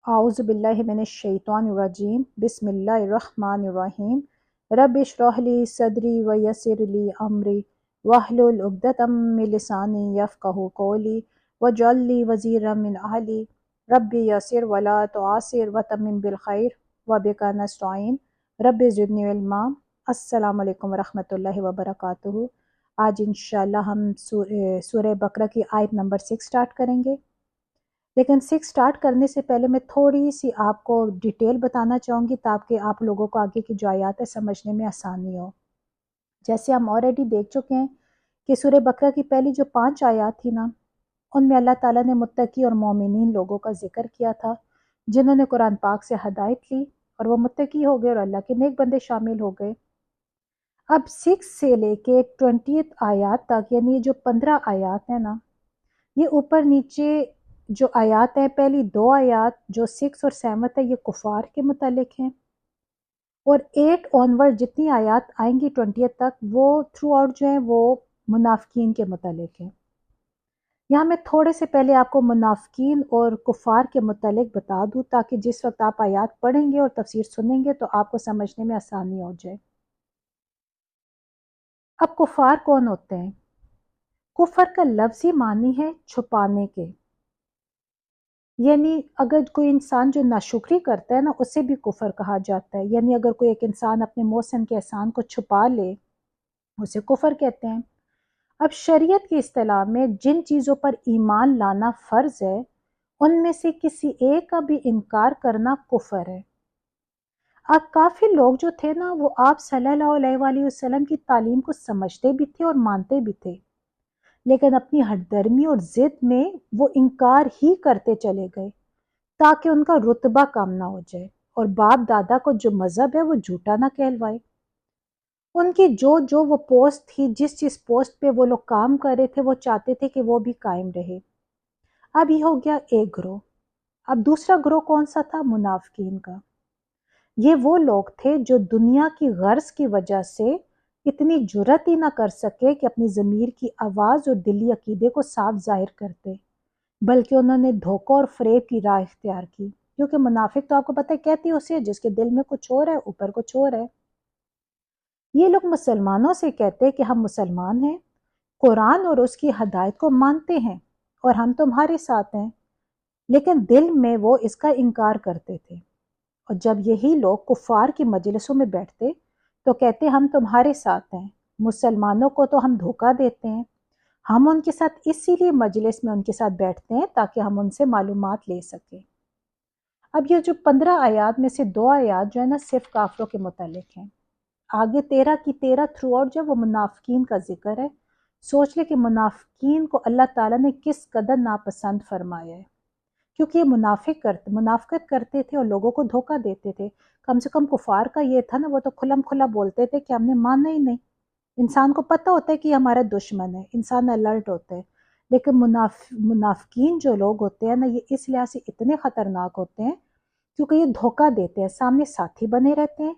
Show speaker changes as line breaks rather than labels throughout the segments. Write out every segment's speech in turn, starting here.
اعوذ باللہ من الشیطان الرجیم بسم اللہ الرحمن الرحیم رب اشرح لی صدری ویسر لی امری واحلل عقدۃ من لسانی یفقہوا قولی واجعل لی وزیرا من اہلی رب یسر ولا تعسر وتمم بالخیر وبک نستعین رب زدنی علما۔ السلام علیکم ورحمۃ اللہ وبرکاتہ۔ آج انشاءاللہ ہم سورہ بقرہ کی آیت نمبر 6 سٹارٹ کریں گے، لیکن 6 سٹارٹ کرنے سے پہلے میں تھوڑی سی آپ کو ڈیٹیل بتانا چاہوں گی تاکہ آپ لوگوں کو آگے کی جو آیات ہے سمجھنے میں آسانی ہو۔ جیسے ہم آلریڈی دیکھ چکے ہیں کہ سورہ بقرہ کی پہلی جو 5 آیات تھی نا، ان میں اللہ تعالیٰ نے متقی اور مومنین لوگوں کا ذکر کیا تھا جنہوں نے قرآن پاک سے ہدایت لی اور وہ متقی ہو گئے اور اللہ کے نیک بندے شامل ہو گئے۔ اب 6 سے لے کے 20 آیات تک، یعنی جو 15 آیات ہیں نا، یہ اوپر نیچے جو آیات ہیں، پہلی 2 آیات جو 6 اور 7 ہے یہ کفار کے متعلق ہیں، اور 8 آنورڈ جتنی آیات آئیں گی 20 تک وہ تھرو آؤٹ جو ہیں وہ منافقین کے متعلق ہیں۔ یہاں میں تھوڑے سے پہلے آپ کو منافقین اور کفار کے متعلق بتا دوں تاکہ جس وقت آپ آیات پڑھیں گے اور تفسیر سنیں گے تو آپ کو سمجھنے میں آسانی ہو جائے۔ اب کفار کون ہوتے ہیں؟ کفر کا لفظی معنی ہے چھپانے کے، یعنی اگر کوئی انسان جو ناشکری کرتا ہے نا اسے بھی کفر کہا جاتا ہے، یعنی اگر کوئی ایک انسان اپنے محسن کے احسان کو چھپا لے اسے کفر کہتے ہیں۔ اب شریعت کی اصطلاح میں جن چیزوں پر ایمان لانا فرض ہے ان میں سے کسی ایک کا بھی انکار کرنا کفر ہے۔ اب کافی لوگ جو تھے نا وہ آپ صلی اللہ علیہ وآلہ وسلم کی تعلیم کو سمجھتے بھی تھے اور مانتے بھی تھے، لیکن اپنی ہٹ درمی اور ضد میں وہ انکار ہی کرتے چلے گئے تاکہ ان کا رتبہ کم نہ ہو جائے اور باپ دادا کو جو مذہب ہے وہ جھوٹا نہ کہلوائے۔ ان کی جو وہ پوسٹ تھی، جس پوسٹ پہ وہ لوگ کام کر رہے تھے وہ چاہتے تھے کہ وہ بھی قائم رہے۔ اب یہ ہو گیا ایک گروہ۔ اب دوسرا گروہ کون سا تھا؟ منافقین کا۔ یہ وہ لوگ تھے جو دنیا کی غرض کی وجہ سے اتنی جرت ہی نہ کر سکے کہ اپنی ضمیر کی آواز اور دلی عقیدے کو صاف ظاہر کرتے، بلکہ انہوں نے دھوکہ اور فریب کی راہ اختیار کی، کیونکہ منافق تو آپ کو پتہ ہے کہتی اسے جس کے دل میں کچھ اور ہے اوپر کچھ اور ہے۔ یہ لوگ مسلمانوں سے کہتے کہ ہم مسلمان ہیں، قرآن اور اس کی ہدایت کو مانتے ہیں اور ہم تمہارے ساتھ ہیں، لیکن دل میں وہ اس کا انکار کرتے تھے۔ اور جب یہی لوگ کفار کی مجلسوں میں بیٹھتے تو کہتے ہم تمہارے ساتھ ہیں، مسلمانوں کو تو ہم دھوکہ دیتے ہیں، ہم ان کے ساتھ اسی لیے مجلس میں ان کے ساتھ بیٹھتے ہیں تاکہ ہم ان سے معلومات لے سکیں۔ اب یہ جو 15 آیات میں سے 2 آیات جو ہے نا صرف کافروں کے متعلق ہیں، آگے 13 کی 13 تھرو آؤٹ جو وہ منافقین کا ذکر ہے۔ سوچ لے کہ منافقین کو اللہ تعالیٰ نے کس قدر ناپسند فرمایا ہے، کیونکہ یہ منافقت کرتے تھے اور لوگوں کو دھوکہ دیتے تھے۔ کم سے کم کفار کا یہ تھا نا، وہ تو کھلم کھلا بولتے تھے کہ ہم نے مانا ہی نہیں۔ انسان کو پتہ ہوتا ہے کہ یہ ہمارا دشمن ہے، انسان الرٹ ہوتا ہے، لیکن منافقین جو لوگ ہوتے ہیں نا یہ اس لحاظ سے اتنے خطرناک ہوتے ہیں کیونکہ یہ دھوکہ دیتے ہیں، سامنے ساتھی بنے رہتے ہیں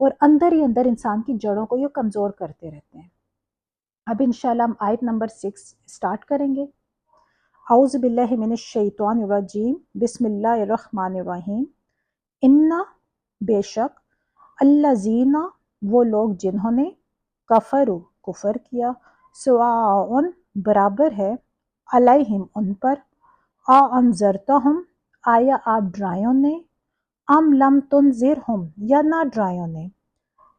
اور اندر ہی اندر انسان کی جڑوں کو یہ کمزور کرتے رہتے ہیں۔ اب انشاءاللہ ہم آیت نمبر 6 سٹارٹ کریں گے۔ اعوذ باللہ من الشیطان الرجیم بسم اللہ الرحمن الرحیم۔ انا بے شک، الذین وہ لوگ جنہوں نے کفروا کفر کیا، سواء برابر ہے، علیہم ان پر، انذرتہم آیا آپ ڈرائے انہیں، ام لم تنذرہم یا نہ ڈرائے انہیں،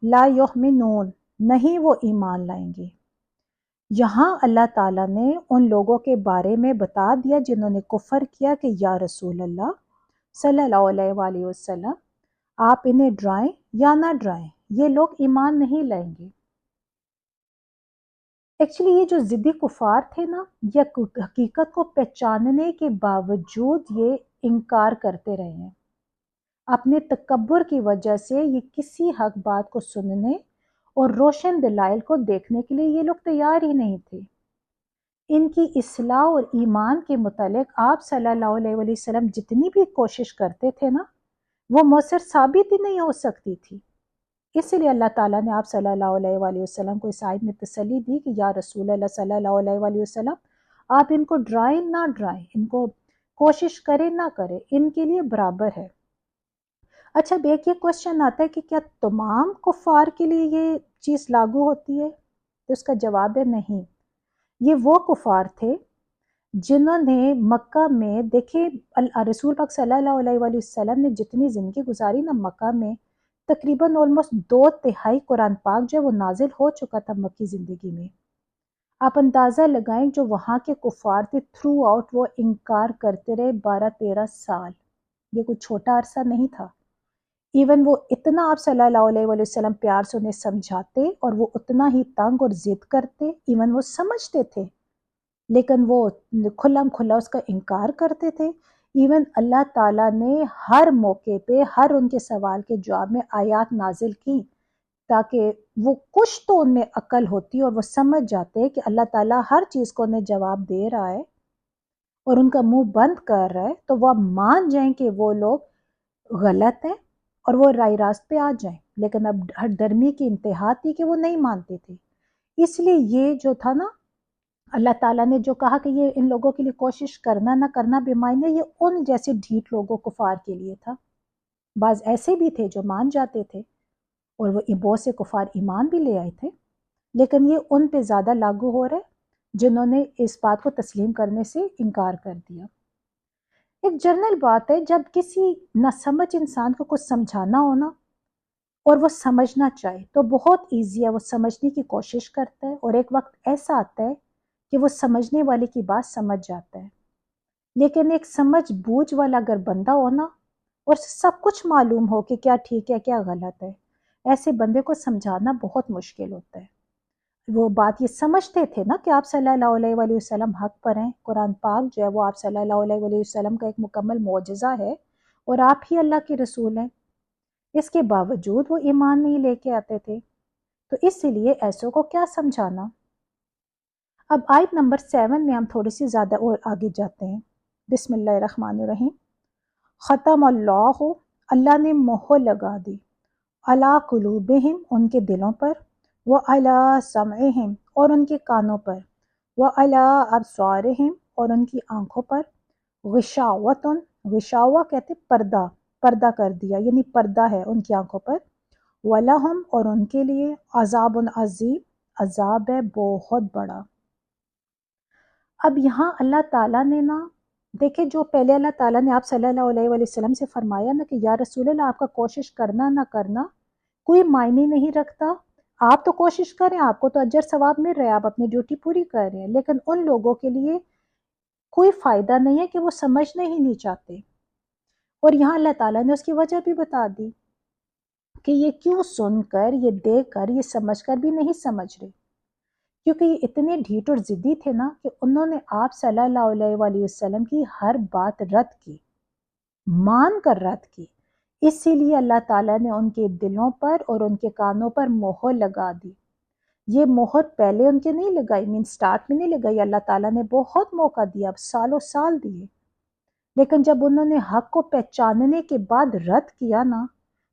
لا یؤمنون نہیں وہ ایمان لائیں گے۔ یہاں اللہ تعالیٰ نے ان لوگوں کے بارے میں بتا دیا جنہوں نے کفر کیا کہ یا رسول اللہ صلی اللہ علیہ وآلہ وسلم آپ انہیں ڈرائیں یا نہ ڈرائیں، یہ لوگ ایمان نہیں لائیں گے۔ ایکچولی یہ جو ضدی کفار تھے نا، یہ حقیقت کو پہچاننے کے باوجود یہ انکار کرتے رہے ہیں۔ اپنے تکبر کی وجہ سے یہ کسی حق بات کو سننے اور روشن دلائل کو دیکھنے کے لیے یہ لوگ تیار ہی نہیں تھے۔ ان کی اصلاح اور ایمان کے متعلق آپ صلی اللہ علیہ وآلہ وسلم جتنی بھی کوشش کرتے تھے نا وہ مؤثر ثابت ہی نہیں ہو سکتی تھی۔ اس لیے اللہ تعالیٰ نے آپ صلی اللہ علیہ وآلہ وسلم کو اس آیت میں تسلی دی کہ یا رسول اللہ صلی اللہ علیہ وآلہ وسلم آپ ان کو ڈرائیں نہ ڈرائیں، ان کو کوشش کرے نہ کرے ان کے لیے برابر ہے۔ اچھا اب ایک یہ کوشچن آتا ہے کہ کیا تمام کفار کے لیے یہ چیز لاگو ہوتی ہے؟ تو اس کا جواب ہے نہیں۔ یہ وہ کفار تھے جنہوں نے مکہ میں، دیکھیں رسول پاک صلی اللہ علیہ وآلہ وسلم نے جتنی زندگی گزاری نا مکہ میں، تقریباً آلموسٹ 2/3 قرآن پاک جو وہ نازل ہو چکا تھا مکی زندگی میں۔ آپ اندازہ لگائیں جو وہاں کے کفار تھے تھرو آؤٹ وہ انکار کرتے رہے 12-13 سال۔ یہ کوئی چھوٹا عرصہ نہیں تھا۔ ایون وہ اتنا آپ صلی اللہ علیہ وآلہ وسلم پیار سے انہیں سمجھاتے اور وہ اتنا ہی تنگ اور ضد کرتے، ایون وہ سمجھتے تھے لیکن وہ کھلم کھلا اس کا انکار کرتے تھے۔ ایون اللہ تعالیٰ نے ہر موقع پہ ہر ان کے سوال کے جواب میں آیات نازل کی تاکہ وہ کچھ تو ان میں عقل ہوتی اور وہ سمجھ جاتے کہ اللہ تعالیٰ ہر چیز کو انہیں جواب دے رہا ہے اور ان کا منہ بند کر رہا ہے، تو وہ مان جائیں کہ وہ لوگ غلط ہیں اور وہ راہ راست پہ آ جائیں۔ لیکن اب ہر درمی کی انتہا تھی کہ وہ نہیں مانتے تھے۔ اس لیے یہ جو تھا نا، اللہ تعالیٰ نے جو کہا کہ یہ ان لوگوں کے لیے کوشش کرنا نہ کرنا بے معنی، یہ ان جیسے ڈھیٹ لوگوں کفار کے لیے تھا۔ بعض ایسے بھی تھے جو مان جاتے تھے اور وہ بہت سے کفار ایمان بھی لے آئے تھے، لیکن یہ ان پہ زیادہ لاگو ہو رہا ہے جنہوں نے اس بات کو تسلیم کرنے سے انکار کر دیا۔ ایک جنرل بات ہے، جب کسی نہ سمجھ انسان کو کچھ سمجھانا ہونا اور وہ سمجھنا چاہے تو بہت ایزی ہے، وہ سمجھنے کی کوشش کرتا ہے اور ایک وقت ایسا آتا ہے کہ وہ سمجھنے والے کی بات سمجھ جاتا ہے۔ لیکن ایک سمجھ بوجھ والا اگر بندہ ہونا اور سب کچھ معلوم ہو کہ کیا ٹھیک ہے کیا غلط ہے، ایسے بندے کو سمجھانا بہت مشکل ہوتا ہے۔ وہ بات یہ سمجھتے تھے نا کہ آپ صلی اللہ علیہ وآلہ وسلم حق پر ہیں، قرآن پاک جو ہے وہ آپ صلی اللہ علیہ وآلہ وسلم کا ایک مکمل معجزہ ہے اور آپ ہی اللہ کے رسول ہیں، اس کے باوجود وہ ایمان نہیں لے کے آتے تھے، تو اس لیے ایسوں کو کیا سمجھانا۔ اب آیت نمبر 7 میں ہم تھوڑی سی زیادہ اور آگے جاتے ہیں۔ بسم اللہ الرحمن الرحیم۔ ختم اللہ، اللہ نے مہر لگا دی، علی قلوبہم ان کے دلوں پر، وعلی سمعہم اور ان کے کانوں پر، وعلی ابصارہم اور ان کی آنکھوں پر، غشاوتن، غشاوہ کہتے پردہ، پردہ کر دیا یعنی پردہ ہے ان کی آنکھوں پر، وَلَهُمْ اور ان کے لیے عذاب عظیم، عذاب ہے بہت بڑا۔ اب یہاں اللہ تعالیٰ نے نا، دیکھیں جو پہلے اللہ تعالیٰ نے آپ صلی اللہ علیہ وآلہ وسلم سے فرمایا نا کہ یا رسول اللہ آپ کا کوشش کرنا نہ کرنا کوئی معنی نہیں رکھتا، آپ تو کوشش کریں، آپ کو تو اجر ثواب مل رہا ہے، آپ اپنی ڈیوٹی پوری کر رہے ہیں، لیکن ان لوگوں کے لیے کوئی فائدہ نہیں ہے کہ وہ سمجھنا ہی نہیں چاہتے۔ اور یہاں اللہ تعالیٰ نے اس کی وجہ بھی بتا دی کہ یہ کیوں سن کر، یہ دیکھ کر، یہ سمجھ کر بھی نہیں سمجھ رہے، کیونکہ یہ اتنے ڈھیٹ اور ضدی تھے نا کہ انہوں نے آپ صلی اللہ علیہ وآلہ وسلم کی ہر بات رد کی، مان کر رد کی۔ اسی لیے اللہ تعالیٰ نے ان کے دلوں پر اور ان کے کانوں پر مہر لگا دی۔ یہ مہر پہلے ان کے نہیں لگائی، سٹارٹ میں نہیں لگائی، اللہ تعالیٰ نے بہت موقع دیا، سالوں سال دیے، لیکن جب انہوں نے حق کو پہچاننے کے بعد رد کیا نا،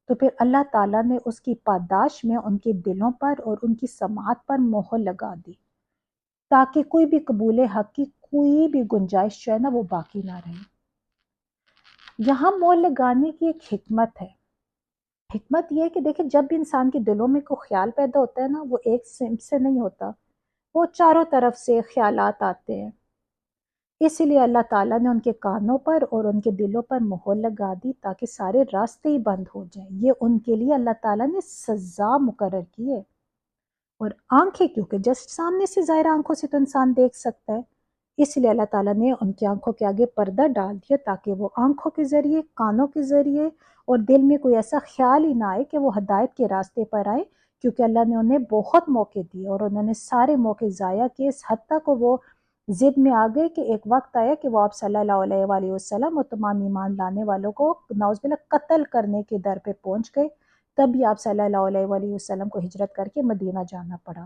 تو پھر اللہ تعالیٰ نے اس کی پاداش میں ان کے دلوں پر اور ان کی سماعت پر مہر لگا دی، تاکہ کوئی بھی قبول حق کی کوئی بھی گنجائش جو ہے نا وہ باقی نہ رہے۔ یہاں مہر لگانے کی ایک حکمت ہے۔ حکمت یہ ہے کہ دیکھیں جب بھی انسان کے دلوں میں کوئی خیال پیدا ہوتا ہے نا، وہ ایک سمت سے نہیں ہوتا، وہ چاروں طرف سے خیالات آتے ہیں۔ اسی لیے اللہ تعالیٰ نے ان کے کانوں پر اور ان کے دلوں پر مہر لگا دی تاکہ سارے راستے ہی بند ہو جائیں۔ یہ ان کے لیے اللہ تعالیٰ نے سزا مقرر کی ہے۔ اور آنکھیں کیونکہ جسٹ سامنے سے ظاہر آنکھوں سے تو انسان دیکھ سکتا ہے، اس لیے اللہ تعالیٰ نے ان کی آنکھوں کے آگے پردہ ڈال دیا تاکہ وہ آنکھوں کے ذریعے، کانوں کے ذریعے اور دل میں کوئی ایسا خیال ہی نہ آئے کہ وہ ہدایت کے راستے پر آئے، کیونکہ اللہ نے انہیں بہت موقع دیے اور انہوں نے سارے موقع ضائع کیے، اس حد تک وہ ضد میں آ گئے کہ ایک وقت آیا کہ وہ آپ صلی اللہ علیہ وآلہ وسلم اور تمام ایمان لانے والوں کو نعوذ باللہ قتل کرنے کے در پہ پہنچ گئے، تب بھی آپ صلی اللہ علیہ وآلہ وسلم کو ہجرت کر کے مدینہ جانا پڑا۔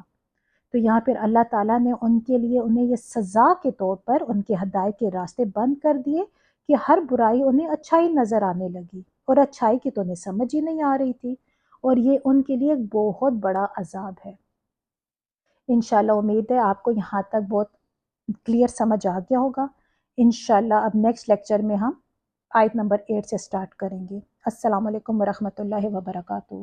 تو یہاں پھر اللہ تعالیٰ نے ان کے لیے انہیں یہ سزا کے طور پر ان کے ہدایت کے راستے بند کر دیے کہ ہر برائی انہیں اچھائی نظر آنے لگی اور اچھائی کی تو انہیں سمجھ ہی نہیں آ رہی تھی، اور یہ ان کے لیے ایک بہت بڑا عذاب ہے۔ انشاءاللہ امید ہے آپ کو یہاں تک بہت کلیئر سمجھ آ گیا ہوگا۔ انشاءاللہ اب نیکسٹ لیکچر میں ہم آیت نمبر 8 سے سٹارٹ کریں گے۔ السلام علیکم ورحمۃ اللہ وبرکاتہ۔